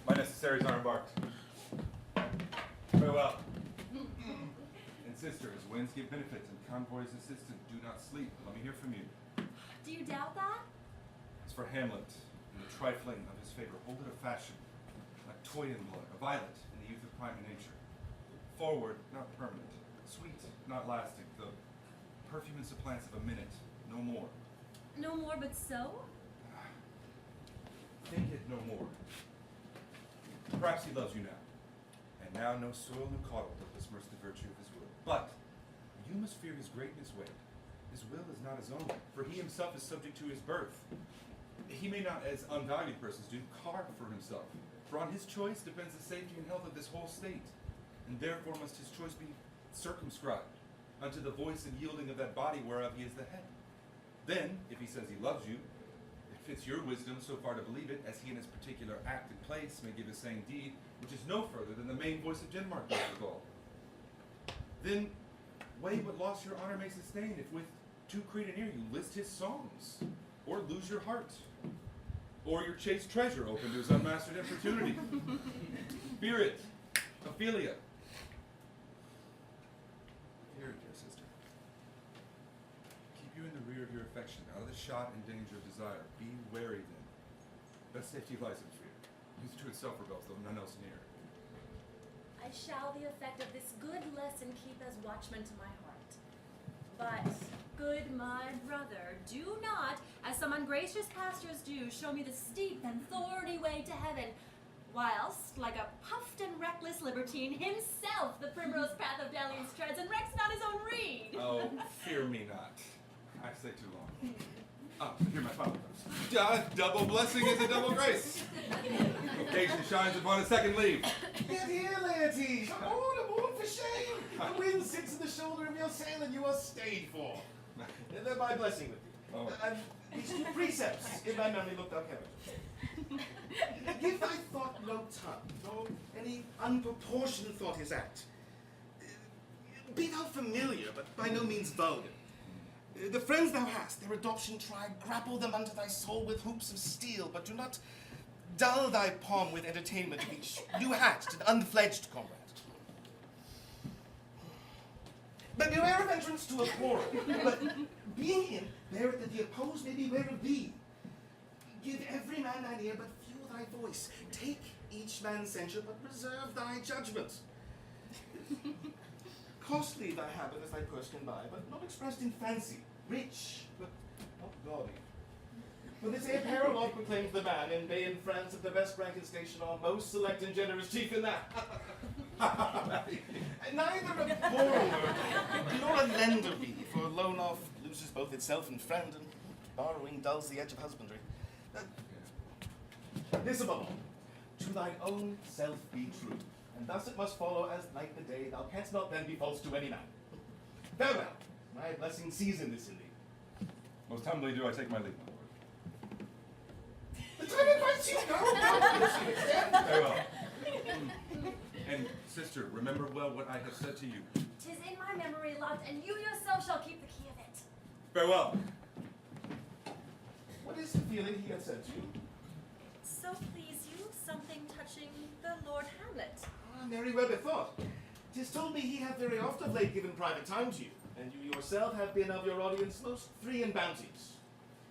My necessaries are embarked. Farewell. And sister, as winds give benefits and convoys assistance, do not sleep. Let me hear from you. Do you doubt that? As for Hamlet, and the trifling of his favor, hold it a fashion, like toy in blood, a violet in the youth of prime nature. Forward, not permanent. Sweet, not lasting. The perfume and supplants of a minute, no more. No more but so? Think it no more. Perhaps he loves you now. And now no soil, no coddle doth besmirch the virtue of his will. But you must fear his greatness weight. His will is not his own, for he himself is subject to his birth. He may not, as unvalued persons do, carve for himself, for on his choice depends the safety and health of this whole state, and therefore must his choice be circumscribed unto the voice and yielding of that body whereof he is the head. Then, if he says he loves you, it fits your wisdom so far to believe it, as he in his particular act and place may give his saying deed, which is no further than the main voice of Denmark is recalled. Then weigh what loss your honor may sustain, if with too great an ear you list his songs, or lose your heart, or your chaste treasure open to his unmastered importunity. Fear it, Ophelia. Fear it, dear sister. Keep you in the rear of your affection, out of the shot and danger of desire. Be wary then. Best safety lies in fear. Youth to itself rebels, though none else near. I shall the effect of this good lesson keep as watchman to my heart. But, good my brother, do not, as some ungracious pastors do, show me the steep and thorny way to heaven, whilst, like a puffed and reckless libertine, himself the primrose path of dalliance treads, and recks not his own reed. Oh, fear me not. I stay too long. Here my father comes. Double blessing is a double grace. Occasion shines upon a second leaf. Get here, laity! Aboard for shame! The wind sits in the shoulder of your sail, and you are stayed for. They're my blessing with you. Oh. And these two precepts, in my memory, look thou carriage. Give thy thought no tongue, nor any unproportioned thought his act. Be thou familiar, but by no means vulgar. The friends thou hast, their adoption try, grapple them unto thy soul with hoops of steel, but do not dull thy palm with entertainment of each new hatched and unfledged comrade. But beware of entrance to a quarrel, but being in, bear it that the opposed may beware of thee. Give every man thine ear, but few thy voice. Take each man's censure, but reserve thy judgment. Costly thy habit as thy purse can buy, but not expressed in fancy. Rich, but not gaudy. For this apparel oft proclaims the man, and they in France of the best rank and station are most select and generous chief in that. Neither a borrower nor a lender be, for a loan off loses both itself and friend, and borrowing dulls the edge of husbandry. This above all, to thine own self be true, and thus it must follow as like the day, thou canst not then be false to any man. Farewell, my blessing season this in thee. Most humbly do I take my leave, my lord. The time invites you, go! Farewell. And, sister, remember well what I have said to you. 'Tis in my memory locked, and you yourself shall keep the key of it. Farewell. What is the feeling he had said to you? So please you, something touching the Lord Hamlet. Very well bethought. 'Tis told me he hath very oft of late given private time to you, and you yourself have been of your audience most free and bounteous.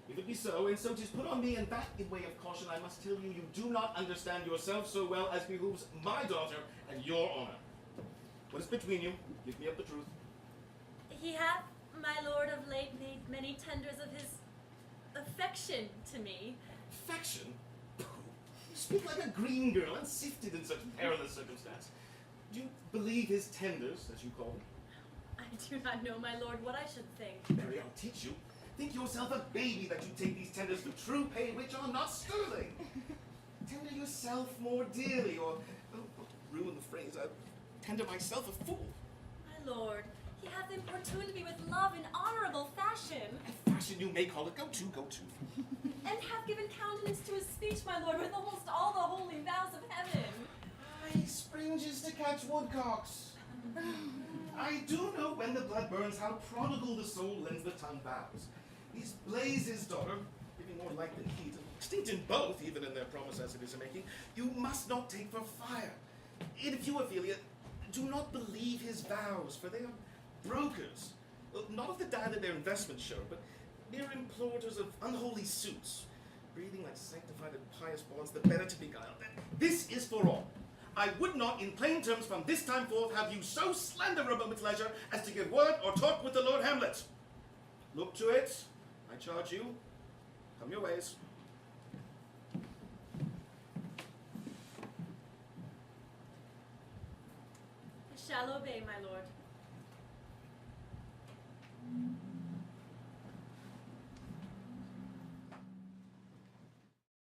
If it be so, and so 'tis put on me, and that in way of caution I must tell you, you do not understand yourself so well as behooves my daughter and your honor. What is between you? Give me up the truth. He hath, my lord, of late made many tenders of his affection to me. Affection? Pooh. You speak like a green girl, unsifted in such perilous circumstance. Do you believe his tenders, as you call them? I do not know, my lord, what I should think. Mary, I'll teach you. Think yourself a baby that you take these tenders for true pay, which are not sterling. Tender yourself more dearly, or, ruin the phrase, I tender myself a fool. My lord, he hath importuned me with love in honorable fashion, A fashion you may call it, go to. and hath given countenance to his speech, my lord, with almost all the holy vows of heaven. Aye, springes to catch woodcocks. I do know when the blood burns how prodigal the soul lends the tongue vows. These blazes, daughter, giving more light than heat, distinct in both, even in their promise as it is making. You must not take for fire. And if you, Ophelia, do not believe his vows, for they are brokers. Well, not of the dye that their investments show, but mere implorers of unholy suits, breathing like sanctified and pious bonds, the better to beguile. This is for all. I would not, in plain terms, from this time forth, have you so slander a moment's leisure as to give word or talk with the Lord Hamlet. Look to it, I charge you. Come your ways. I shall obey, my lord.